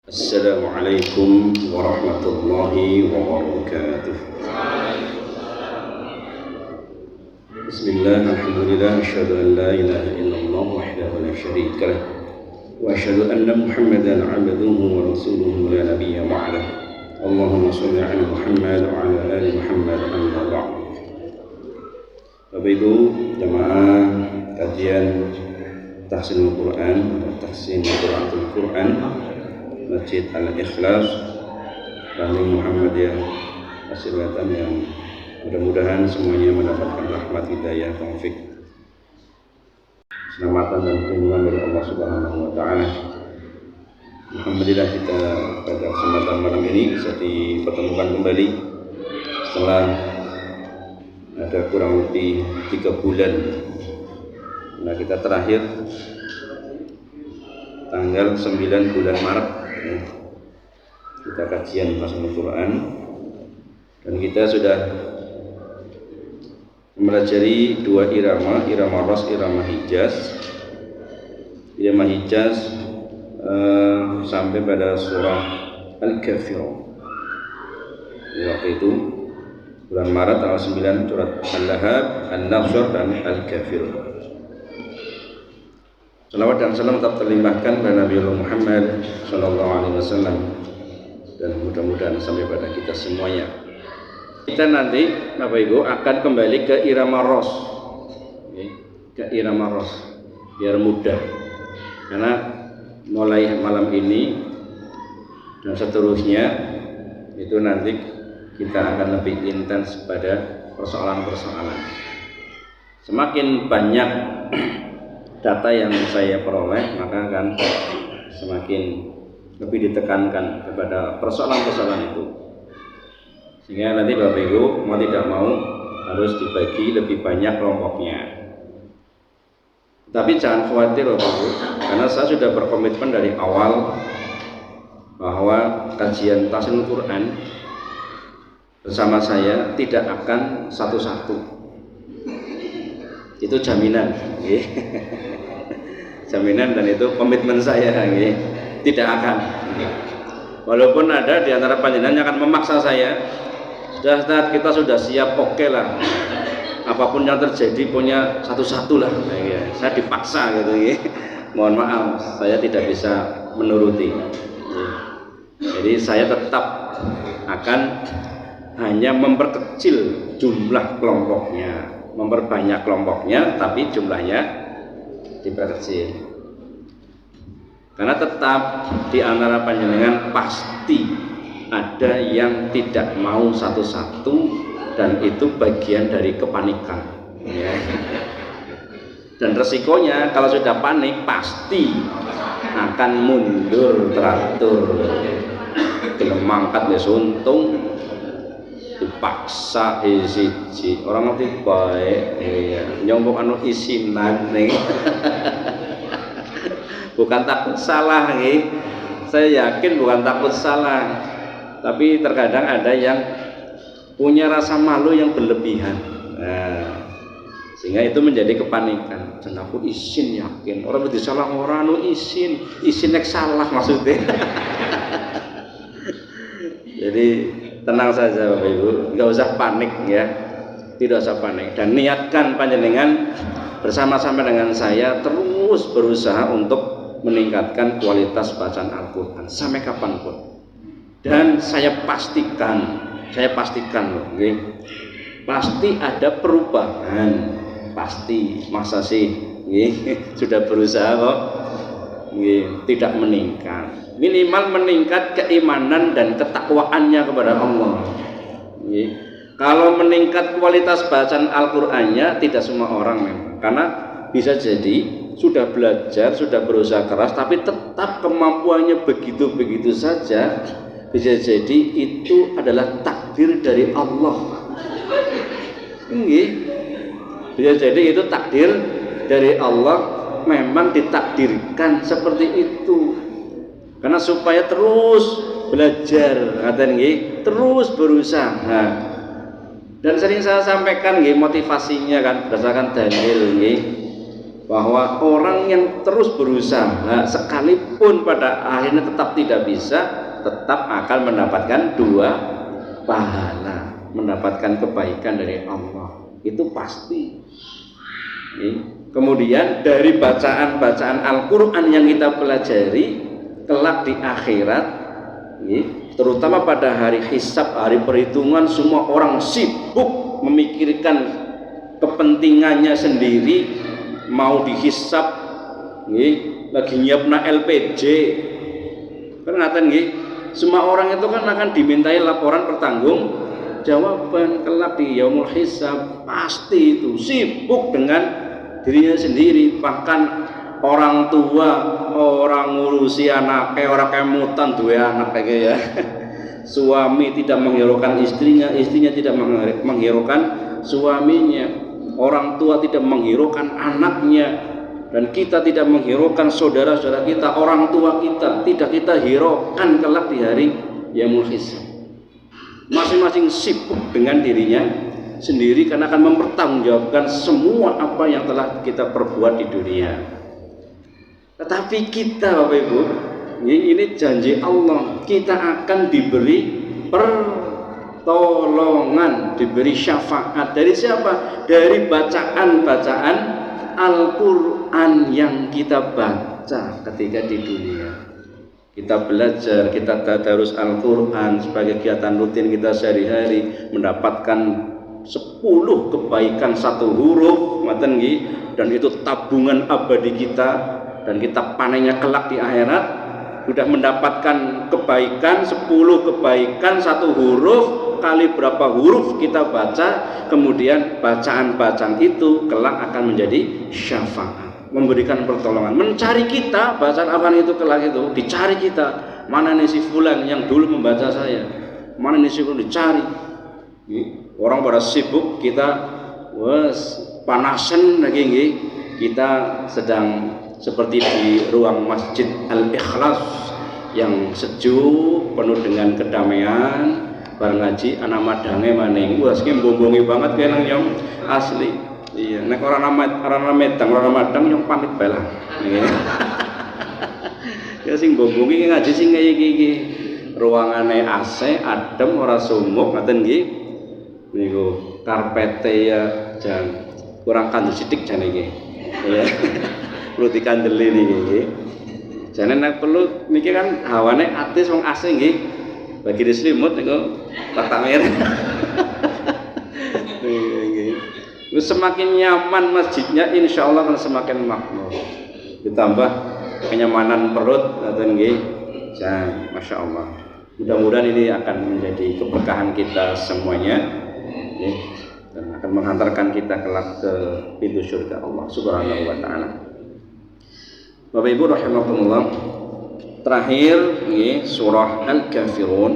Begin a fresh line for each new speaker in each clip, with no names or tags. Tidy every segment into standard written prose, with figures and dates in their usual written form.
Assalamualaikum warahmatullahi wabarakatuh. Bismillah, alhamdulillah, asyhadu an la ilaha illallah wahdahu la syarika lah wa asyhadu anna Muhammadan 'abduhu wa rasuluhu la nabiyya ba'dah. Allahumma shalli 'ala Muhammad wa 'ala ali Muhammad amma ba'd. Bapak Ibu jamaah kajian tahsinul Quran atau tahsin qiraatul Quran Masjid Al-Ikhlas Bandung Muhammadiyah Pasilatan, yang mudah-mudahan semuanya mendapatkan rahmat hidayah taufik keselamatan dan perlindungan dari Allah Subhanahu wa taala. Alhamdulillah kita pada kesempatan malam ini bisa dipertemukan kembali setelah ada kurang lebih 3 bulan. Nah, kita terakhir tanggal 9 bulan Maret kita kajian Tahsinul Quran, dan kita sudah mempelajari 2 irama ras, irama hijaz. Irama hijaz sampai pada surah Al-Kafirun. Waktu itu bulan Maret tanggal 9 surat Al-Lahab, An-Nasr dan Al-Kafirun. Salawat dan salam tetap terlimpahkan kepada Nabi Muhammad Sallallahu Alaihi Wasallam, dan mudah-mudahan sampai pada kita semuanya. Kita nanti Bapak Ibu akan kembali ke irama ros, ke irama ros biar mudah, karena mulai malam ini dan seterusnya itu nanti kita akan lebih intens pada persoalan-persoalan. Semakin banyak data yang saya peroleh, maka akan semakin lebih ditekankan kepada persoalan-persoalan itu, sehingga nanti Bapak Ibu mau tidak mau harus dibagi lebih banyak kelompoknya. Tapi jangan khawatir Bapak Ibu, karena saya sudah berkomitmen dari awal bahwa kajian Tahsinul Quran bersama saya tidak akan satu-satu. Itu jaminan, jaminan, dan itu komitmen saya, tidak akan. Walaupun ada di antara panjenengan yang akan memaksa saya, sudah kita sudah siap, oke lah, apapun yang terjadi punya satu-satu lah. Saya dipaksa gitu, mohon maaf, saya tidak bisa menuruti. Jadi saya tetap akan hanya memperkecil jumlah kelompoknya, memperbanyak kelompoknya, tapi jumlahnya diperkecil. Karena tetap di antara panjenengan pasti ada yang tidak mau satu-satu, dan itu bagian dari kepanikan, Dan resikonya kalau sudah panik pasti akan mundur teratur. Gelem mangkat ya untung, dipaksa isi orang ngerti baik, nyombong anu isinan nih. Bukan takut salah nih, saya yakin bukan takut salah, tapi terkadang ada yang punya rasa malu yang berlebihan, sehingga itu menjadi kepanikan. Dan aku isin yakin orang berarti salah, orang anu isin nek salah maksudnya. Jadi tenang saja Bapak Ibu, nggak usah panik ya, tidak usah panik, dan niatkan panjenengan bersama-sama dengan saya terus berusaha untuk meningkatkan kualitas bacaan Al-Quran sampai kapanpun. Dan saya pastikan loh, pasti ada perubahan, pasti, masa sih sudah berusaha kok tidak meningkat. Minimal meningkat keimanan dan ketakwaannya kepada Allah. Kalau meningkat kualitas bacaan Al-Qur'annya tidak semua orang memang, karena bisa jadi sudah belajar, sudah berusaha keras, tapi tetap kemampuannya begitu-begitu saja. Bisa jadi itu adalah takdir dari Allah. Bisa jadi itu takdir dari Allah, memang ditakdirkan seperti itu. Karena supaya terus belajar, terus berusaha. Dan sering saya sampaikan motivasinya kan berdasarkan dalil, bahwa orang yang terus berusaha sekalipun pada akhirnya tetap tidak bisa, tetap akan mendapatkan 2 pahala, mendapatkan kebaikan dari Allah, itu pasti. Kemudian dari bacaan-bacaan Al-Quran yang kita pelajari kelak di akhirat, terutama pada hari hisab, hari perhitungan, semua orang sibuk memikirkan kepentingannya sendiri, mau dihisab, lagi nyiapna LPG, kan ngaten nggih. Semua orang itu kan akan dimintai laporan pertanggung jawaban kelak di yaumul hisab, pasti itu sibuk dengan dirinya sendiri. Bahkan orang tua, orang ngurusi anak, orang kemutan dua anak kayak ya. Suami tidak menghiraukan istrinya, istrinya tidak menghiraukan suaminya, orang tua tidak menghiraukan anaknya, dan kita tidak menghiraukan saudara-saudara kita, orang tua kita tidak kita hiraukan kelak di hari yaumul hisab. Masing-masing sibuk dengan dirinya sendiri karena akan mempertanggungjawabkan semua apa yang telah kita perbuat di dunia. Tetapi kita, Bapak Ibu, ini janji Allah, kita akan diberi pertolongan, diberi syafaat. Dari siapa? Dari bacaan-bacaan Al-Quran yang kita baca ketika di dunia. Kita belajar, kita tadarus Al-Quran sebagai kegiatan rutin kita sehari-hari, mendapatkan 10 kebaikan 1 huruf, dan itu tabungan abadi kita, dan kita panennya kelak di akhirat. Sudah mendapatkan kebaikan 10 kebaikan 1 huruf, kali berapa huruf kita baca, kemudian bacaan-bacaan itu kelak akan menjadi syafaat, memberikan pertolongan, mencari kita. Bacaan apa itu kelak itu dicari kita, mana nih si fulan yang dulu membaca saya, mana nih si fulan, dicari. Orang pada sibuk, kita panasan lagi nggih. Kita sedang seperti di ruang Masjid Al-Ikhlas yang sejuk, penuh dengan kedamaian, bareng ngaji anak madange maning. Wah, sing bombongi banget kene nyong asli. Iya, nek ora madang nyong pamit bae lah. Ya sing bombongi ngaji sing kaya iki. Ruangane AC, adem, ora sumuk, ngaten nggih. Niku karpete ya jan kurang kandel sithik jane iki. Ya. Perlu dikandeli niki. Jane nek perlu niki kan hawane atis wong AC nggih. Bagi dislimut niku tak merah. Nggih. Semakin nyaman masjidnya, insya Allah akan semakin makmur. Ditambah kenyamanan perut, ngaten nggih. Jan, masya Allah. Mudah-mudahan ini akan menjadi keberkahan kita semuanya, dan akan menghantarkan kita kelak ke pintu surga Allah Subhanahu wa taala. Bapak Ibu rahimakumullah, terakhir surah Al-Kafirun.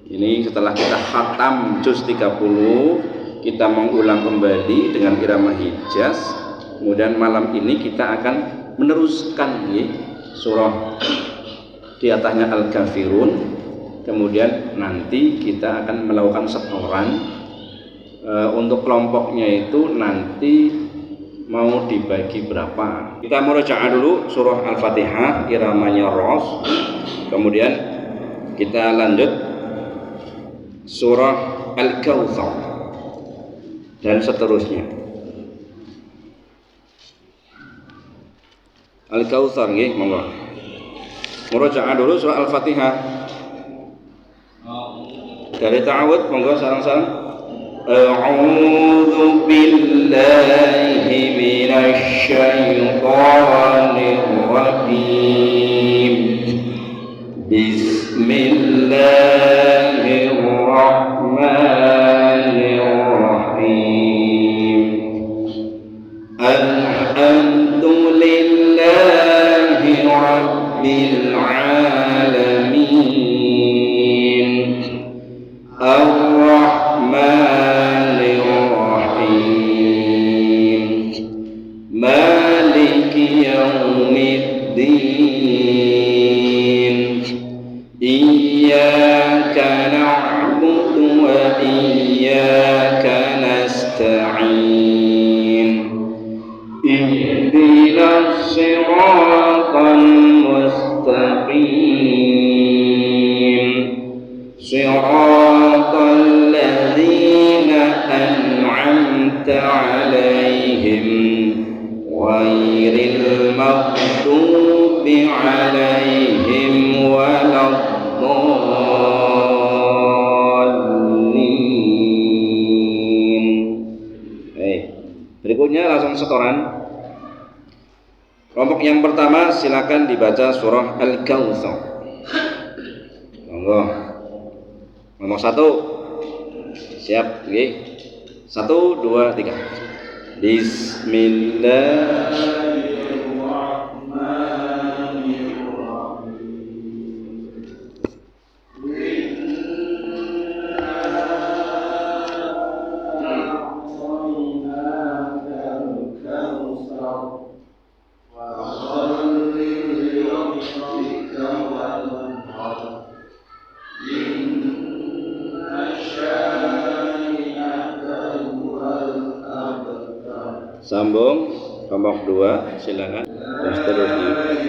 Ini setelah kita khatam juz 30, kita mengulang kembali dengan irama Hijaz. Kemudian malam ini kita akan meneruskan surah di atasnya Al-Kafirun. Kemudian nanti kita akan melakukan setoran. Untuk kelompoknya itu nanti mau dibagi berapa. Kita murojaah dulu surah Al-Fatihah, iramanya Ros. Kemudian kita lanjut surah Al-Kautsar dan seterusnya. Al-Kautsar nggih, monggo. Murojaah dulu surah Al-Fatihah. Dari ta'awud monggo sareng-sareng. A'udzu billahi minasy syaithanir rajim. Bismillahirrahmanirrahim. Alhamdulillahi rabbil alamin. Ar-Rahmanir Rahim. Maliki yaumiddin. Iyyaka na'budu wa iyyaka nasta'in. اهدنا الصراط المستقيم صراط الذين أنعمت عليهم غير المغضوب عليهم ولا الضالين. Berikutnya langsung setoran. Kelompok yang pertama silakan dibaca surah Al-Kautsar. Monggo. Nomor 1. Siap, nggih. 1 2 3. Bismillahirrahmanirrahim. Sambung kelompok 2 silakan dan seterusnya.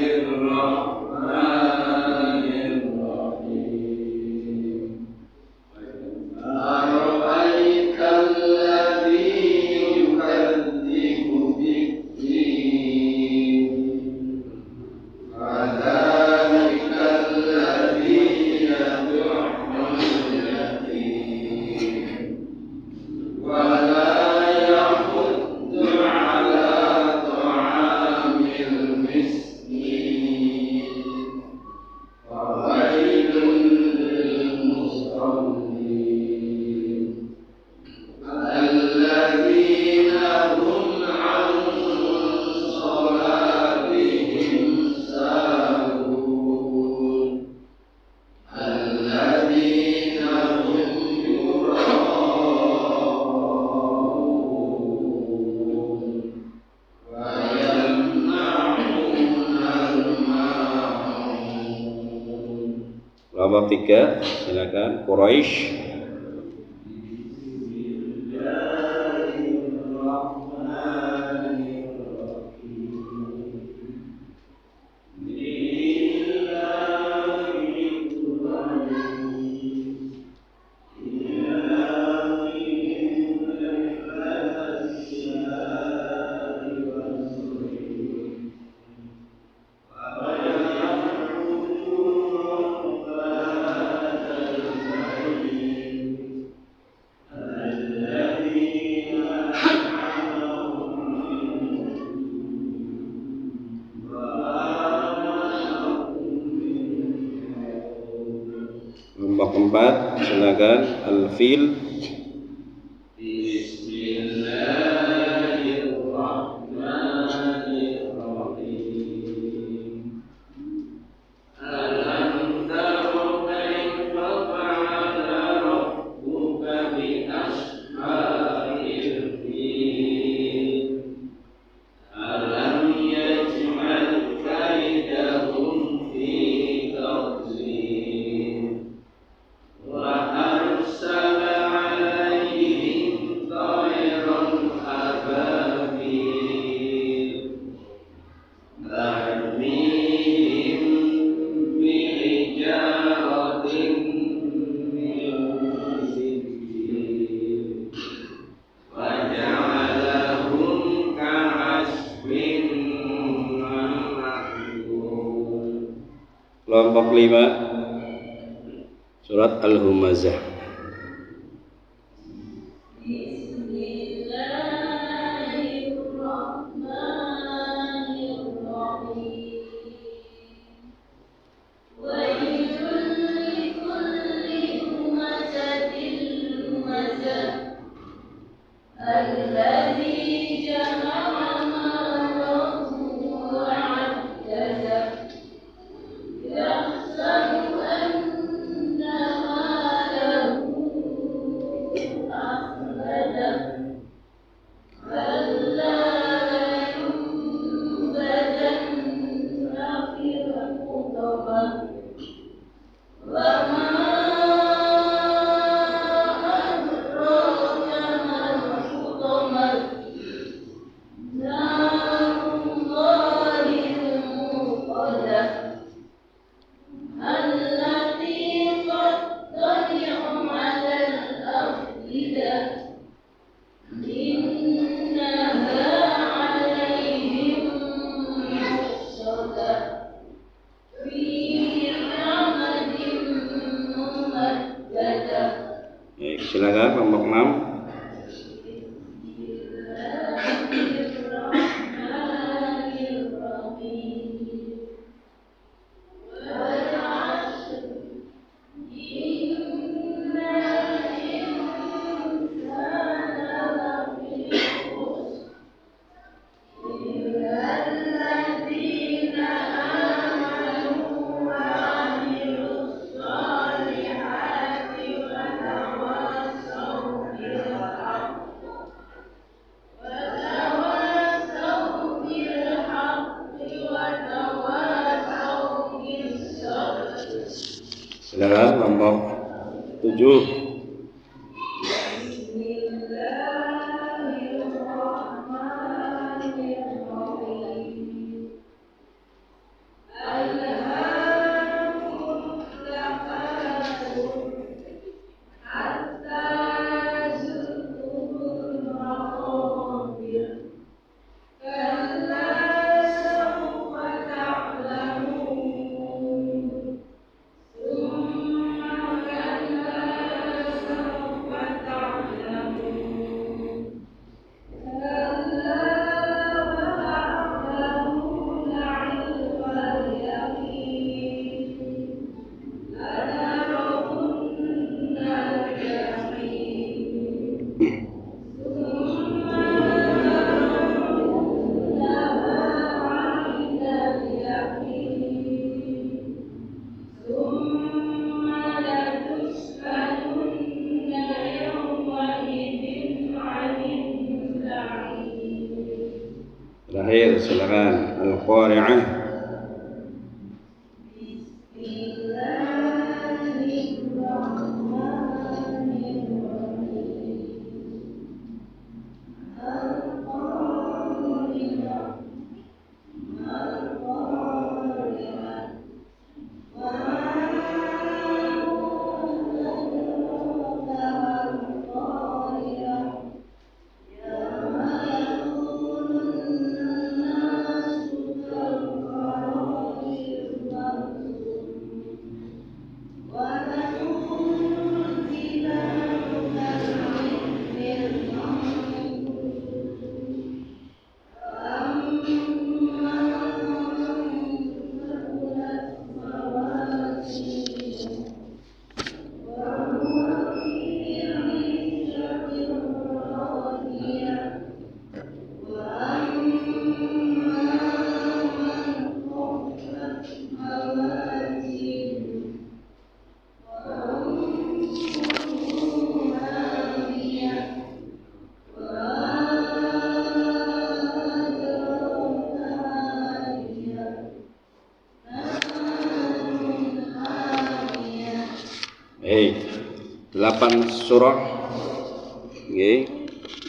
Kelompok 3 silakan Quraisy. Kelompok 4 silakan Al-Fil. Kelompok 5 surat Al-Humazah.
يحسب أن ماله
Silakan kelompok 7. Terakhir silakan Al-Qari'ah. Hei, 8 surah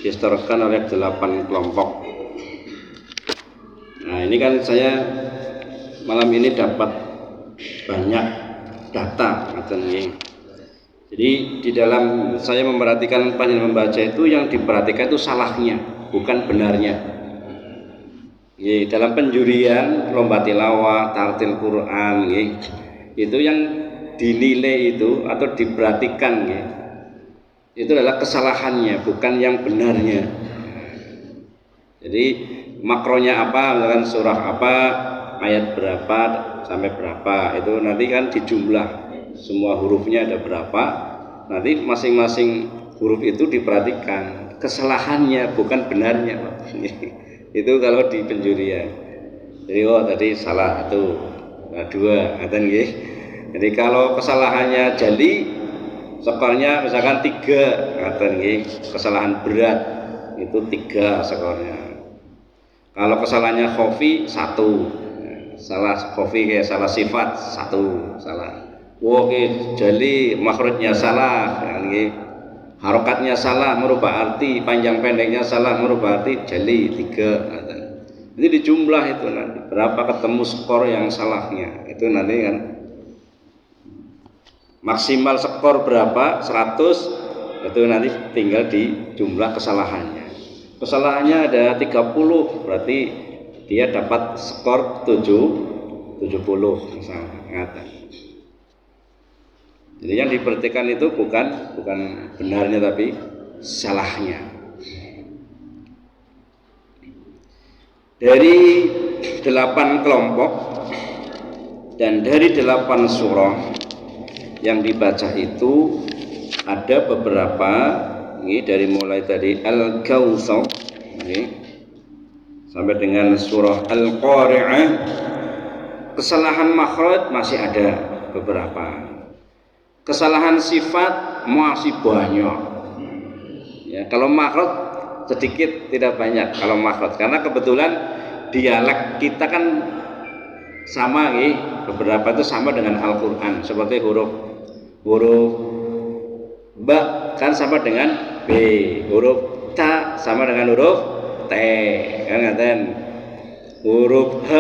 disetorkan oleh 8 kelompok. Nah, ini kan saya malam ini dapat banyak data. Jadi di dalam saya memperhatikan panjenengan membaca itu, yang diperhatikan itu salahnya, bukan benarnya. Dalam penjurian lomba tilawah, tartil Quran, itu yang dinilai itu atau diperhatikan itu adalah kesalahannya, bukan yang benarnya. Jadi makronya apa, misalkan surah apa, ayat berapa sampai berapa, itu nanti kan dijumlah semua hurufnya ada berapa, nanti masing-masing huruf itu diperhatikan kesalahannya, bukan benarnya. Itu kalau di penjurian. Jadi tadi salah 1, 2, ngaten nggih. Jadi kalau kesalahannya jali, skornya misalkan 3, ngaten nggih. Kesalahan berat itu 3 skornya. Kalau kesalahannya khofi 1, salah khofi kayak salah sifat 1, salah. Jali makhrajnya salah, nggih. Harokatnya salah merubah arti, panjang pendeknya salah merubah arti, jali 3, ngaten. Jadi di jumlah itu nanti berapa ketemu skor yang salahnya, itu nanti kan maksimal skor berapa 100, itu nanti tinggal di jumlah kesalahannya. Kesalahannya ada 30, berarti dia dapat skor 70 misalnya. Jadi yang diperhatikan itu bukan benarnya tapi salahnya. Dari 8 kelompok dan dari 8 surah yang dibaca itu ada beberapa dari mulai tadi Al-Kautsar sampai dengan surah Al-Qari'ah, kesalahan makhraj masih ada beberapa, kesalahan sifat masih banyak. Ya, kalau makhraj sedikit tidak banyak kalau makhraj, karena kebetulan dialek kita kan sama beberapa itu sama dengan Al-Qur'an, seperti huruf huruf ba kan sama dengan b, huruf ta sama dengan huruf t, kan ngaten. Huruf h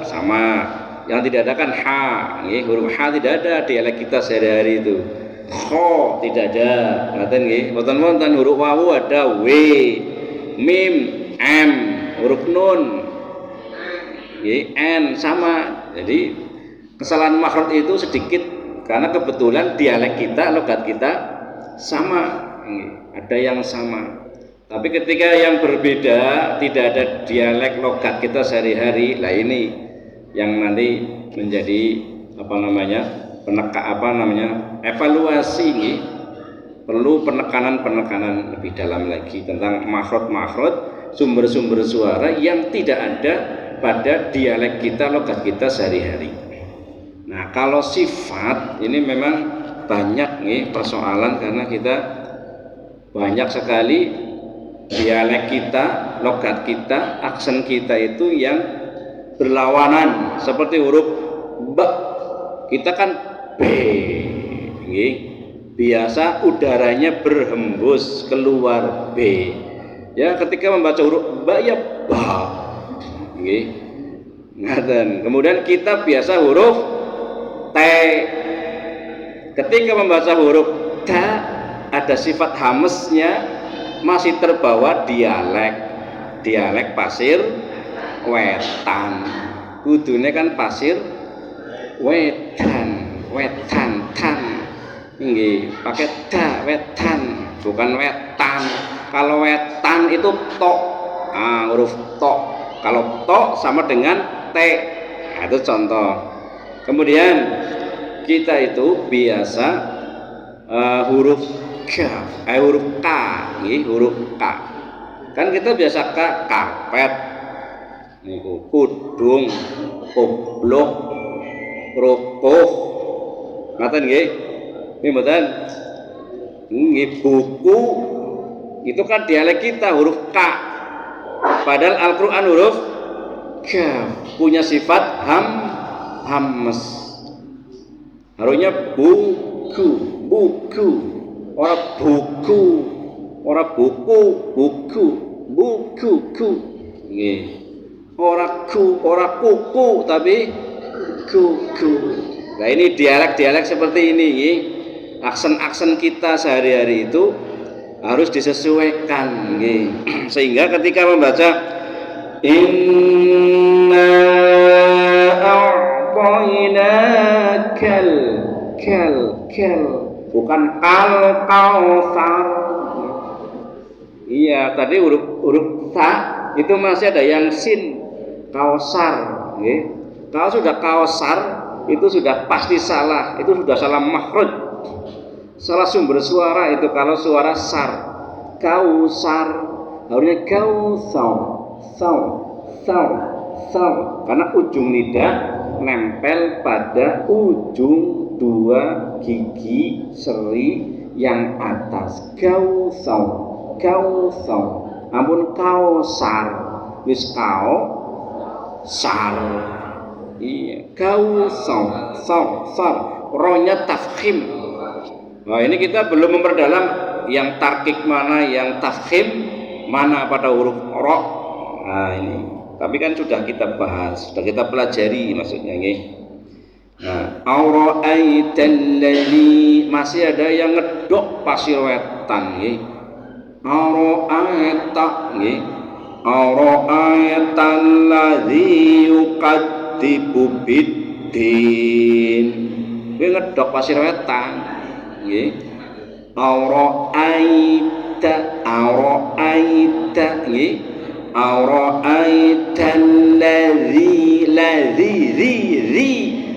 sama, yang tidak ada kan ha, nggih. Huruf h tidak ada dialek kita sehari-hari itu. Kho tidak ada, ngaten nggih. Wonten-wonten huruf wawu ada w, mim, m, huruf nun, nggih, n sama. Jadi kesalahan makhraj itu sedikit karena kebetulan dialek kita, logat kita sama, ada yang sama. Tapi ketika yang berbeda, tidak ada dialek logat kita sehari-hari, lah ini yang nanti menjadi evaluasi nih. Perlu penekanan lebih dalam lagi tentang makhraj sumber-sumber suara yang tidak ada pada dialek kita, logat kita sehari-hari. Nah, kalau sifat ini memang banyak nih persoalan karena kita banyak sekali dialek kita, logat kita, aksen kita itu yang berlawanan. Seperti huruf ba, kita kan b, nggih. Biasa udaranya berhembus keluar b. Ya, ketika membaca huruf ba ya ba, nggih. Ngaten. Kemudian kita biasa huruf t. Ketika membaca huruf ta ada sifat hamesnya, masih terbawa dialek pasir wetan. Kudune kan pasir wetan tan, nggih, pakai da, wetan, bukan wetan. Kalau wetan itu to, huruf to. Kalau to sama dengan t. Nah, itu contoh. Kemudian kita itu biasa huruf huruf k, nih, huruf k. Kan kita biasa karpet, niku kudung, goblok, rokoh, ngaten nggih. Nggih mboten? Nggih, buku. Itu kan dialek kita huruf k. Padahal Al-Qur'an huruf k punya sifat hammes. Harusnya buku. Ora buku, nggih. Ora kuku tapi kuku. Nah, ini dialek-dialek seperti ini, nggih. Aksen-aksen kita sehari-hari itu harus disesuaikan, nggih. Sehingga ketika membaca inna a'tainakal bukan al-kautsar. Iya, tadi huruf ta itu masih ada yang sin, kausar, nggih. Kalau sudah kausar itu sudah pasti salah, itu sudah salah makhraj. Salah sumber suara itu kalau suara sar. Kausar harusnya kausar. Karena ujung lidah nempel pada ujung dua gigi seri yang atas. Kausar. Ampun kausar. Wis kausar. Iya, kausar. Rohnya tafkhim. Nah, ini kita belum memperdalam yang tarkik mana, yang tafkhim mana pada huruf ro. Nah, ini. Tapi kan sudah kita bahas, sudah kita pelajari maksudnya nggih. Nah, aura'aital ladzi, masih ada yang ngedok pasir wetan nggih. Aura'aita nggih. Aura'aital ladzi yuqaddibu biddin. Kuwi ngedok pasir wetan nggih. Aura'aita nggih. Aura'aital ladzi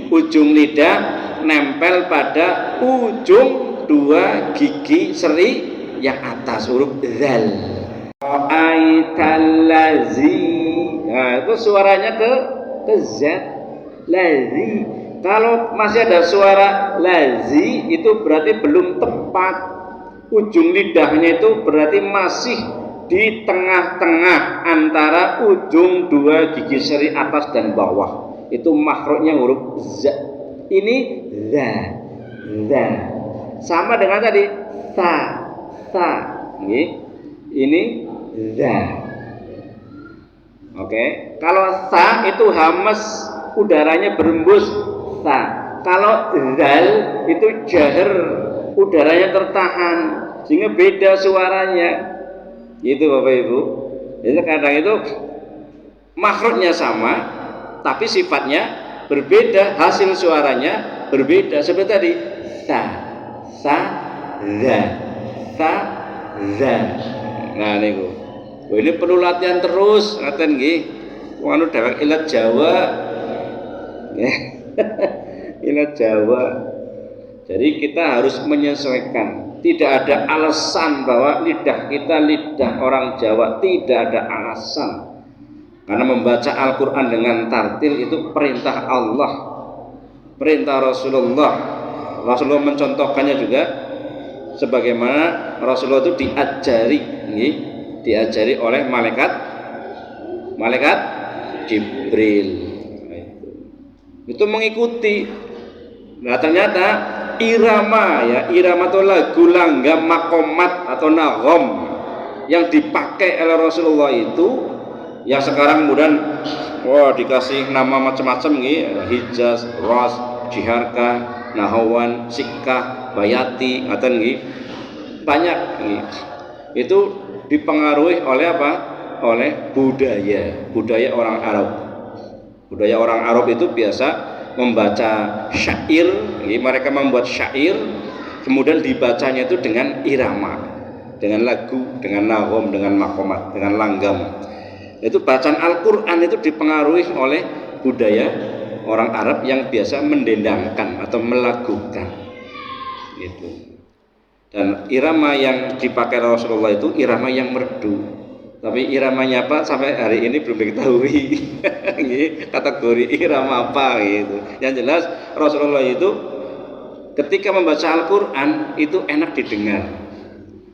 ujung lidah nempel pada ujung dua gigi seri yang atas huruf zal. Aura'aital ladzi, nah itu suaranya ke z, ladzi. Kalau masih ada suara ladzi itu berarti belum tepat. Ujung lidahnya itu berarti masih di tengah-tengah antara ujung dua gigi seri atas dan bawah. Itu makhrajnya huruf z. Ini za. sama dengan tadi sa. Ini za. Oke, kalau sa itu hamas, udaranya berembus sa. Kalau zal itu jahar, udaranya tertahan, sehingga beda suaranya. Itu Bapak Ibu. Jadi kadang itu makhrajnya sama, tapi sifatnya berbeda, hasil suaranya berbeda. Seperti tadi sa, za, sa, za. Nah niku. Ini perlu latihan terus, ngaten nggih. Wong dhewek ilat Jawa. Ilat Jawa. Jadi kita harus menyesuaikan. Tidak ada alasan bahwa lidah kita lidah orang Jawa, tidak ada alasan. Karena membaca Al-Qur'an dengan tartil itu perintah Allah, perintah Rasulullah. Rasulullah mencontohkannya juga sebagaimana Rasulullah itu diajari oleh malaikat Jibril. Itu mengikuti. Nah ternyata irama itu lagu langgam makomat atau nagom yang dipakai oleh Rasulullah itu, yang sekarang kemudian dikasih nama macam-macam nih, Hijaz, Ras, Jiharka, Nahawan, Sikkah, Bayati, ngaten nggih. Banyak nggih. Itu dipengaruhi oleh apa? Oleh budaya orang Arab. Budaya orang Arab itu biasa membaca syair, mereka membuat syair, kemudian dibacanya itu dengan irama, dengan lagu, dengan nagom, dengan makomat, dengan langgam. Itu bacaan Al-Qur'an itu dipengaruhi oleh budaya orang Arab yang biasa mendendangkan atau melagukan. Gitu. Dan irama yang dipakai Rasulullah itu irama yang merdu. Tapi iramanya apa sampai hari ini belum diketahui. Kategori irama apa gitu. Yang jelas Rasulullah itu ketika membaca Al-Qur'an itu enak didengar.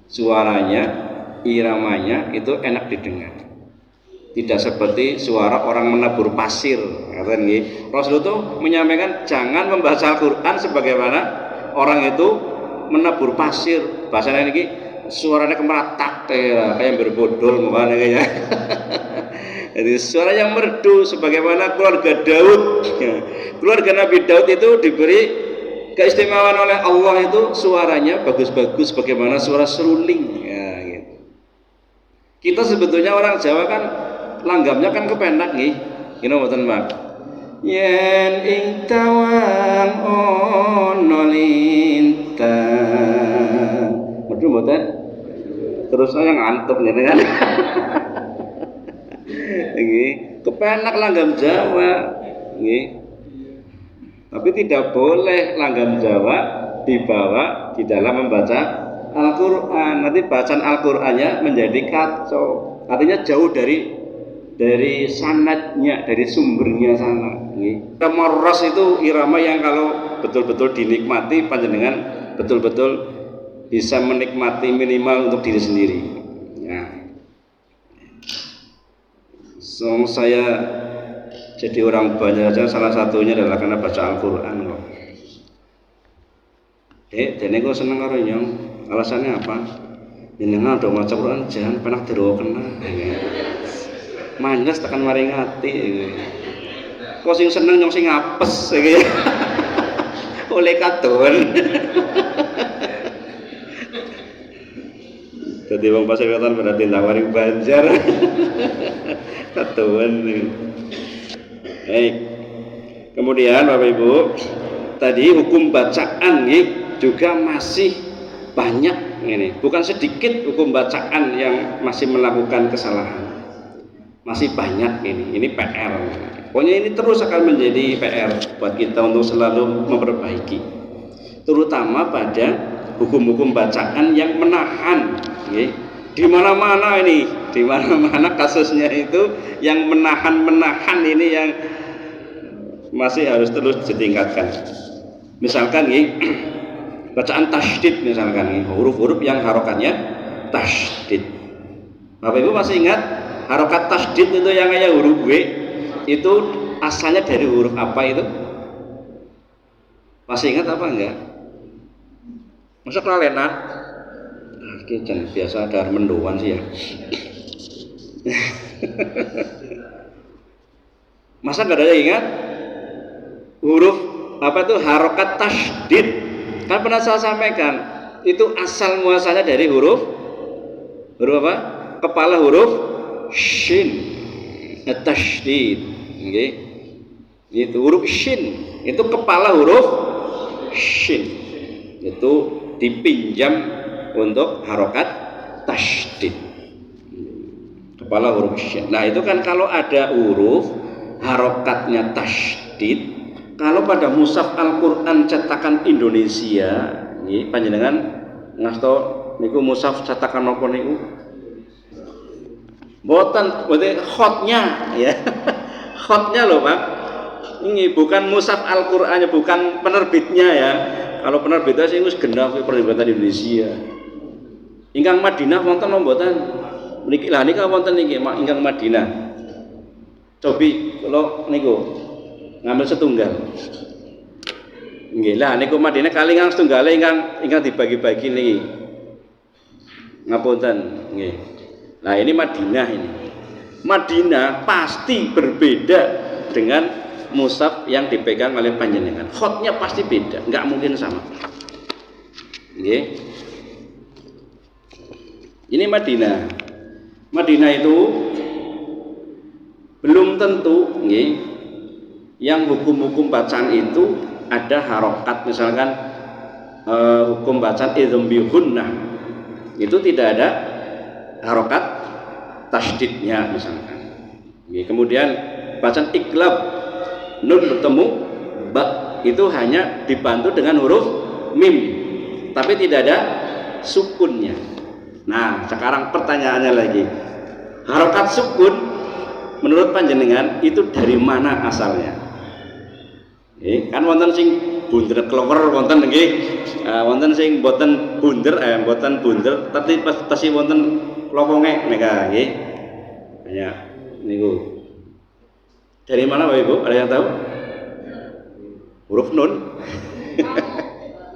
Suaranya, iramanya itu enak didengar. Tidak seperti suara orang menabur pasir. Rasulullah itu menyampaikan jangan membaca Al-Qur'an sebagaimana orang itu menabur pasir. Bahasanya ini suaranya kemeratak kayak berbodol makanya kayaknya. Jadi suara yang merdu sebagaimana keluarga Daud. Keluarga Nabi Daud itu diberi keistimewaan oleh Allah, itu suaranya bagus-bagus bagaimana suara seruling ya, gitu. Kita sebetulnya orang Jawa kan langgamnya kan kepenak nih. Gini mboten Pak. Yen ing tawang ono lintang. Merdu mboten? Terus saya ngantuk ngene kan. Nggih, kepenak langgam Jawa. Nggih. Tapi tidak boleh langgam Jawa dibawa di dalam membaca Al-Qur'an. Nanti bacaan Al-Qur'annya menjadi kacau. Artinya jauh dari sanadnya, dari sumbernya sana. Irama ras itu irama yang kalau betul-betul dinikmati panjenengan betul-betul bisa menikmati minimal untuk diri sendiri. Ya. So, saya jadi orang banyak aja salah satunya adalah karena baca Al-Qur'an kok. Dene kok seneng karo nyong. Alasannya apa? Jenengan do maca Qur'an jangan pernah dirokena. Manjes tekan maring ati. Kok sing seneng nyong sing apes iki. Oleh katon. Jadi wong pasir katan berarti lawaring banjar. Katon. Baik. Kemudian Bapak Ibu, tadi hukum bacaan juga masih banyak ini. Bukan sedikit hukum bacaan yang masih melakukan kesalahan. Masih banyak ini. Ini PR. Pokoknya ini terus akan menjadi PR buat kita untuk selalu memperbaiki. Terutama pada hukum-hukum bacaan yang menahan. Di mana-mana ini, di mana-mana kasusnya itu yang menahan ini yang masih harus terus ditingkatkan. Misalkan bacaan tasydid, misalkan huruf-huruf yang harokatnya tasydid. Bapak Ibu masih ingat harokat tasydid itu yang kayak huruf W itu asalnya dari huruf apa itu? Masih ingat apa enggak? Masa kelalenan? Iki jan biasa ada mendoan sih ya. Masa gak ada yang ingat? Huruf apa tuh harokat tasydid? Kan pernah saya sampaikan, itu asal muasalnya dari huruf apa? Kepala huruf shin, tasydid. Okay. Itu huruf shin, itu kepala huruf shin. Itu dipinjam untuk harokat tasydid. Kepala huruf shin. Nah, itu kan kalau ada huruf harokatnya tasydid, kalau pada mushaf Al-Qur'an cetakan Indonesia, nggih panjenengan ngasto niku mushaf cetakan napa niku? Mboten, berarti khotnya ya. Khotnya loh, Pak. Ini bukan mushaf Al-Qur'annya, bukan penerbitnya ya. Kalau penerbitnya sih wis genah penerbitan Indonesia. Ingkang Madinah wonten mboten? Niki lah nika wonten niki ingkang Madinah. Cobi kalau niku ngambil setunggal. Nggih lah niku Madinah kalingan setunggale ingkang dibagi-bagi niki. Ngapunten nggih. Nah, ini Madinah ini. Madinah pasti berbeda dengan mushaf yang dipegang oleh panjenengan. Khotnya pasti beda, enggak mungkin sama. Nggih. Ini Madinah. Madinah itu belum tentu nggih, yang hukum-hukum bacaan itu ada harokat, misalkan hukum bacaan idhum bihunnah itu tidak ada harokat tasydidnya misalkan. Kemudian bacaan iklab nun bertemu ba itu hanya dibantu dengan huruf mim tapi tidak ada sukunnya. Nah, sekarang pertanyaannya lagi, harokat sukun menurut panjenengan itu dari mana asalnya? Kan wonten sing bunder klewer wonten nggih, wonten sing boten bunder boten bunder tapi pasti wonten loponge nika nggih. Ya niku. Dari mana Bapak Ibu? Ada yang tahu? Huruf nun.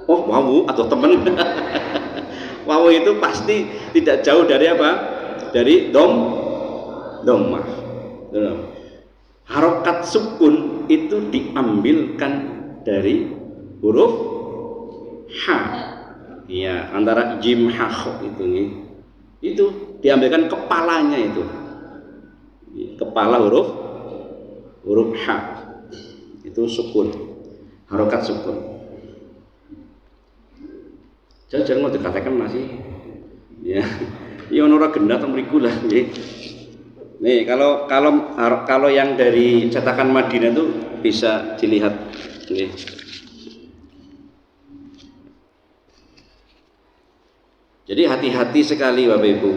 Oh, wawu atau temen. Wawu itu pasti tidak jauh dari apa? Dari dhammah. Harokat sukun itu diambilkan dari huruf ha. Ya, antara jim ha itu nih. Itu diambilkan kepalanya itu. Kepala huruf ha. Itu sukun. Harokat sukun. Jangan mau dikatakan masih. Ya. Ya ono ora gendah teng mriku lah nggih. Nih, kalau yang dari cetakan Madinah itu bisa dilihat. Nih. Jadi hati-hati sekali Bapak Ibu.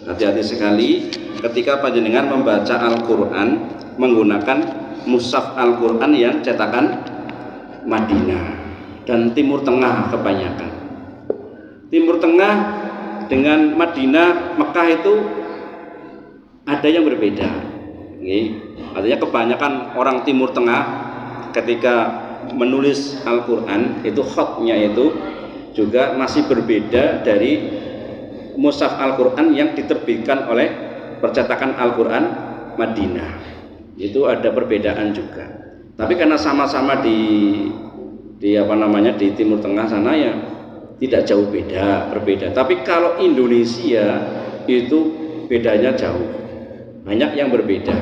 Hati-hati sekali ketika panjenengan membaca Al-Qur'an menggunakan mushaf Al-Qur'an yang cetakan Madinah dan Timur Tengah kebanyakan. Timur Tengah dengan Madinah, Mekah itu ada yang berbeda. Artinya kebanyakan orang Timur Tengah ketika menulis Al-Qur'an itu khotnya itu juga masih berbeda dari mushaf Al-Qur'an yang diterbitkan oleh percetakan Al-Qur'an Madinah. Itu ada perbedaan juga. Tapi karena sama-sama di Timur Tengah sana ya tidak jauh berbeda. Tapi kalau Indonesia itu bedanya jauh. Banyak yang berbeda.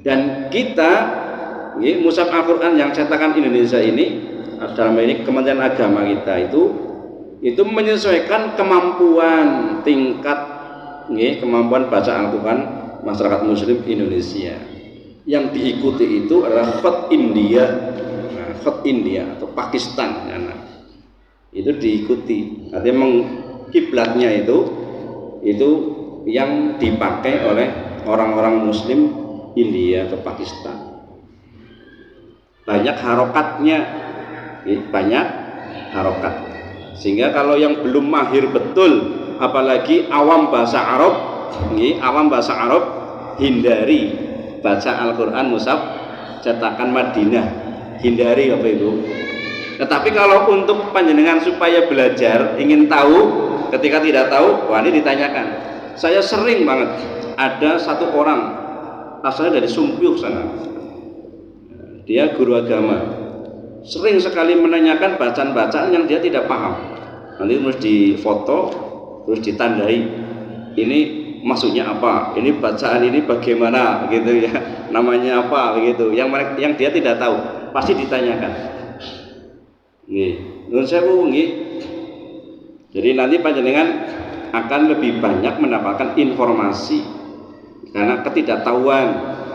Dan kita mushaf Al-Qur'an yang cetakan Indonesia ini dalam ini Kementerian Agama kita itu menyesuaikan kemampuan tingkat kemampuan baca Al-Qur'an masyarakat muslim Indonesia. Yang diikuti itu adalah khot India atau Pakistan. Itu diikuti. Artinya kiblatnya itu yang dipakai oleh orang-orang muslim India atau Pakistan. Banyak harokatnya, banyak harokat. Sehingga kalau yang belum mahir betul, apalagi awam bahasa Arab, hindari baca Al-Qur'an mushaf cetakan Madinah. Hindari Bapak Ibu. Tetapi kalau untuk panjenengan supaya belajar, ingin tahu, ketika tidak tahu, wah ini ditanyakan. Saya sering banget ada satu orang asalnya dari Sumpyuh sana, dia guru agama, sering sekali menanyakan bacaan-bacaan yang dia tidak paham. Nanti terus difoto, terus ditandai, ini maksudnya apa, ini bacaan ini bagaimana gitu ya, namanya apa begitu, yang dia tidak tahu pasti ditanyakan. Menurut saya jadi nanti panjenengan akan lebih banyak mendapatkan informasi karena ketidaktahuan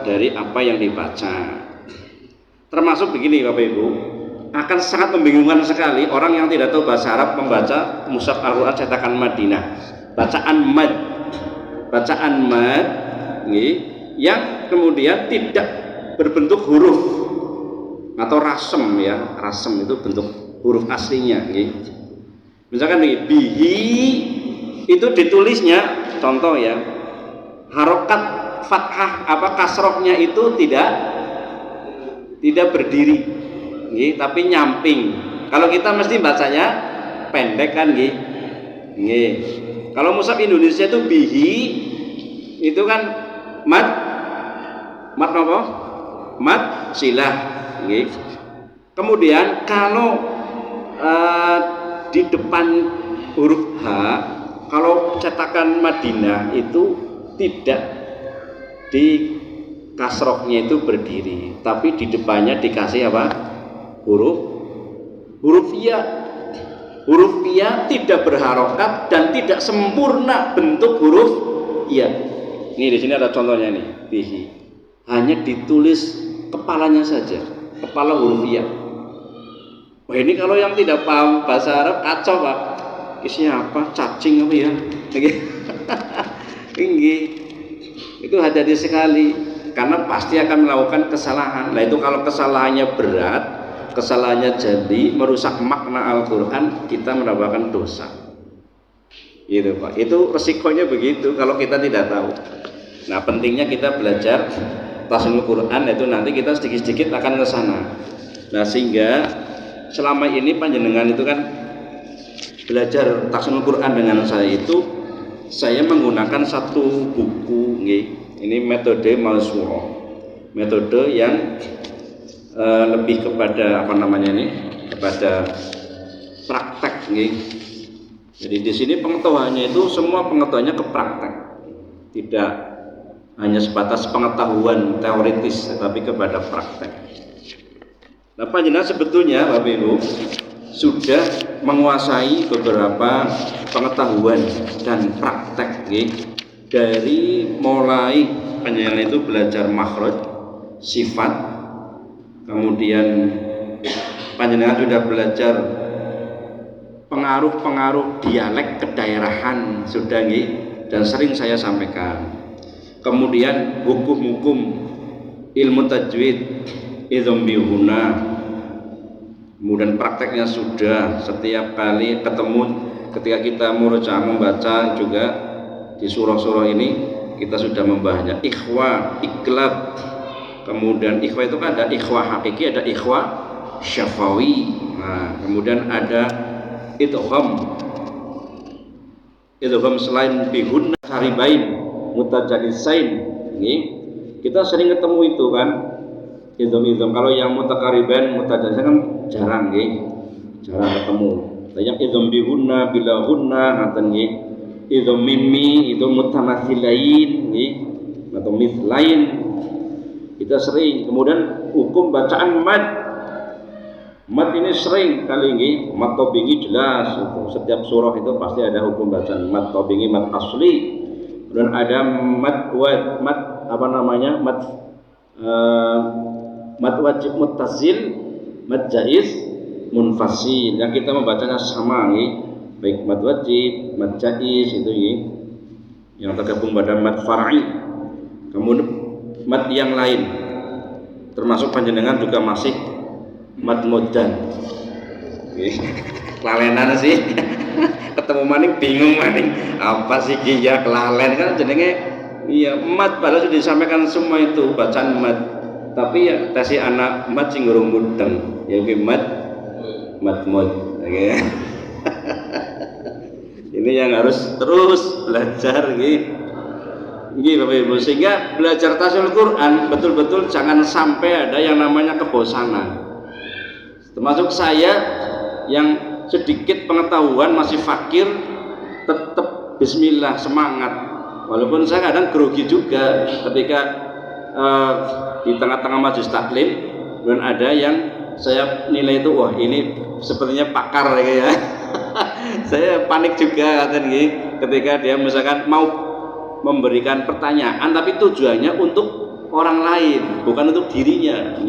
dari apa yang dibaca. Termasuk begini Bapak Ibu, akan sangat membingungkan sekali orang yang tidak tahu bahasa Arab membaca mushaf Al-Quran cetakan Madinah, bacaan mad yang kemudian tidak berbentuk huruf atau rasem ya, rasem itu bentuk huruf aslinya. Misalkan bihi itu ditulisnya, contoh ya, harokat fathah kasrohnya itu tidak berdiri, tapi nyamping. Kalau kita mesti bacanya pendek kan, Kalau mushaf Indonesia itu bihi itu kan mat apa? Mat silah. Kemudian kalau di depan huruf H, kalau cetakan Madinah itu tidak di kasrohnya itu berdiri, tapi di depannya dikasih apa? Huruf ya. Huruf ya tidak berharokat dan tidak sempurna bentuk huruf ya. Ini di sini ada contohnya nih, bihi. Hanya ditulis kepalanya saja, kepala huruf ya. Wah ini kalau yang tidak paham bahasa Arab kacau Pak. Isinya apa? Cacing apa ya? Tinggi. Itu hati-hati sekali karena pasti akan melakukan kesalahan. Nah itu kalau kesalahannya berat, kesalahannya jadi merusak makna Al-Quran, kita mendapatkan dosa. Gitu Pak. Itu resikonya begitu kalau kita tidak tahu. Nah pentingnya kita belajar tahsinul Quran, itu nanti kita sedikit-sedikit akan ke sana. Nah sehingga selama ini panjenengan itu kan belajar tahsinul Quran dengan saya menggunakan satu buku, ini metode Malsuro, metode yang lebih kepada kepada praktek, Jadi di sini pengetahuannya itu semua pengetahuannya ke praktek, tidak hanya sebatas pengetahuan teoritis, tetapi kepada praktek. Nah, panjenengan sebetulnya Bapak Ibu sudah menguasai beberapa pengetahuan dan praktek, dari mulai panjenengan itu belajar makhraj, sifat, kemudian panjenengan sudah belajar pengaruh-pengaruh dialek kedaerahan sudah, dan sering saya sampaikan. Kemudian hukum-hukum ilmu tajwid, idhom bihuna, kemudian prakteknya sudah. Setiap kali ketemu ketika kita murojaah membaca juga di surah-surah ini kita sudah membahasnya. Ikhwa, iklab, kemudian ikhwa itu kan ada ikhwa hakiki, ada ikhwa syafawi. Nah, kemudian ada idgham selain bihunna haribain mutajalisain. Kita sering ketemu itu kan, idgham. Kalau yang mutakariban mutajalisain kan jarang, jarang ketemu. Yang idgham bihunna bila hunna ngaten, idgham mimmi itu mutamathilain atau mithlain, kita sering. Kemudian hukum bacaan mad ini sering kali, mad tobingi jelas itu. Setiap surah itu pasti ada hukum bacaan mad tobingi, mad asli. Dan ada mad wajib muttazil, mad jaiz, munfasil. Yang kita membacanya sama, baik mad wajib, mad jaiz itu yang tergabung pada mad far'i. Kemudian mad yang lain termasuk panjenengan juga masih mad muddan. Kelalenan sih. Ketemu maning bingung maning apa sih ya, kelalen kan jenenge mad, padahal sudah disampaikan semua itu bacaan mad, tapi ya tesi anak mad sing urung mudeng ya mad matmud. Okay. Ini yang harus terus belajar ini Bapak Ibu, sehingga belajar tafsir Quran betul-betul jangan sampai ada yang namanya kebosanan. Termasuk saya yang sedikit pengetahuan, masih fakir, tetap bismillah, semangat. Walaupun saya kadang grogi juga ketika di tengah-tengah majelis taklim dan ada yang saya nilai itu, wah ini sepertinya pakar ya. Saya panik juga ketika dia misalkan mau memberikan pertanyaan tapi tujuannya untuk orang lain, bukan untuk dirinya.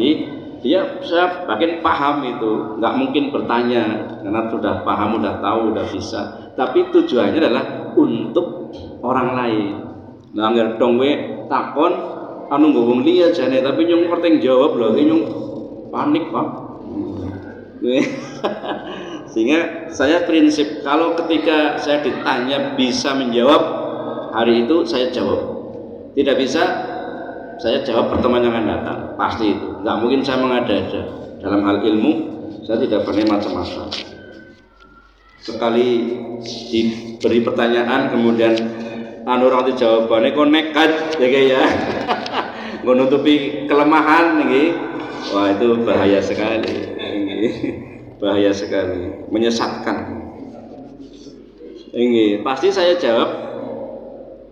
Saya makin paham itu, nggak mungkin bertanya karena sudah paham, udah tahu, udah bisa. Tapi tujuannya adalah untuk orang lain. Nah, nggak dong takon anu ngomong liya jane, tapi nyung ngerti jawab loh, nyung panik Pak. Sehingga saya prinsip kalau ketika saya ditanya bisa menjawab hari itu saya jawab, tidak bisa saya jawab pertemuan yang akan datang, pasti itu. Nggak mungkin saya mengada-ada dalam hal ilmu. Saya tidak pernah macam-macam. Sekali diberi pertanyaan kemudian orang itu jawabannya kok nekat ya menutupi kelemahan wah itu bahaya sekali. Bahaya sekali, menyesatkan. Ini pasti saya jawab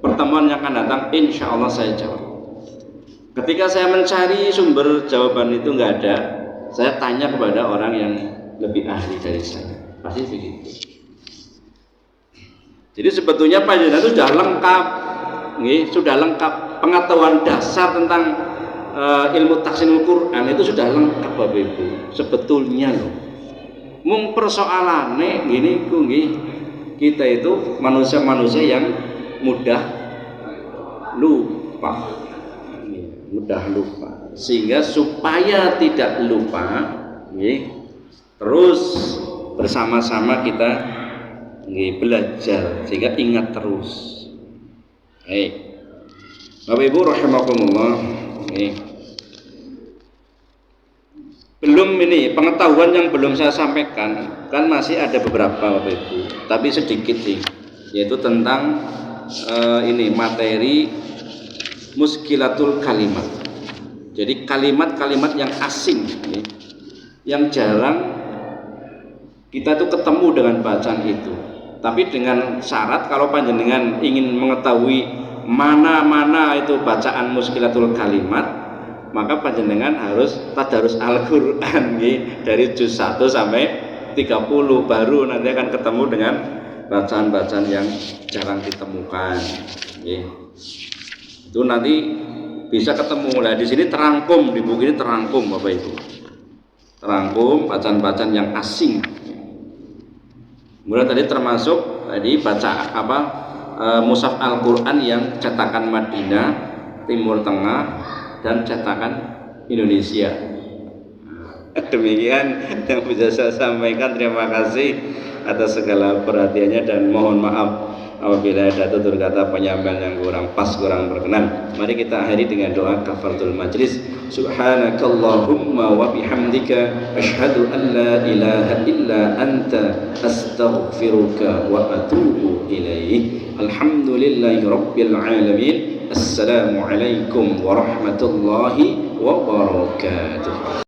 pertemuan yang akan datang, insya Allah saya jawab. Ketika saya mencari sumber jawaban itu nggak ada, saya tanya kepada orang yang lebih ahli dari saya, pasti begitu. Jadi sebetulnya panjenengan itu sudah lengkap, sudah lengkap pengetahuan dasar tentang ilmu tafsirul Quran itu sudah lengkap Bapak Ibu. Sebetulnya loh. Mung persoalannya kita itu manusia-manusia yang mudah lupa, sehingga supaya tidak lupa terus bersama-sama kita belajar sehingga ingat terus. Bapak Ibu rahimakumullah, belum ini pengetahuan yang belum saya sampaikan, kan masih ada beberapa Bapak Ibu, tapi sedikit sih, yaitu tentang ini materi muskilatul kalimat. Jadi kalimat-kalimat yang asing, yang jarang kita tuh ketemu dengan bacaan itu. Tapi dengan syarat kalau panjenengan ingin mengetahui mana-mana itu bacaan muskilatul kalimat, maka panjenengan harus tadarus Al-Quran dari juz 1 sampai 30, baru nanti akan ketemu dengan bacaan-bacaan yang jarang ditemukan. Itu nanti bisa ketemu. Nah, di sini terangkum, di buku ini terangkum Bapak Ibu. Terangkum bacaan-bacaan yang asing. Kemudian tadi termasuk baca mushaf Al-Quran yang cetakan Madinah, Timur Tengah, dan cetakan Indonesia. Demikian yang bisa saya sampaikan. Terima kasih atas segala perhatiannya dan mohon maaf apabila ada tutur kata penyampaian yang kurang pas, kurang berkenan. Mari kita akhiri dengan doa kafaratul majlis. Subhanakallahumma wa bihamdika asyhadu an la ilaha illa anta astaghfiruka wa atubu ilaih. Alhamdulillahi rabbil alamin. Assalamualaikum warahmatullahi wabarakatuh.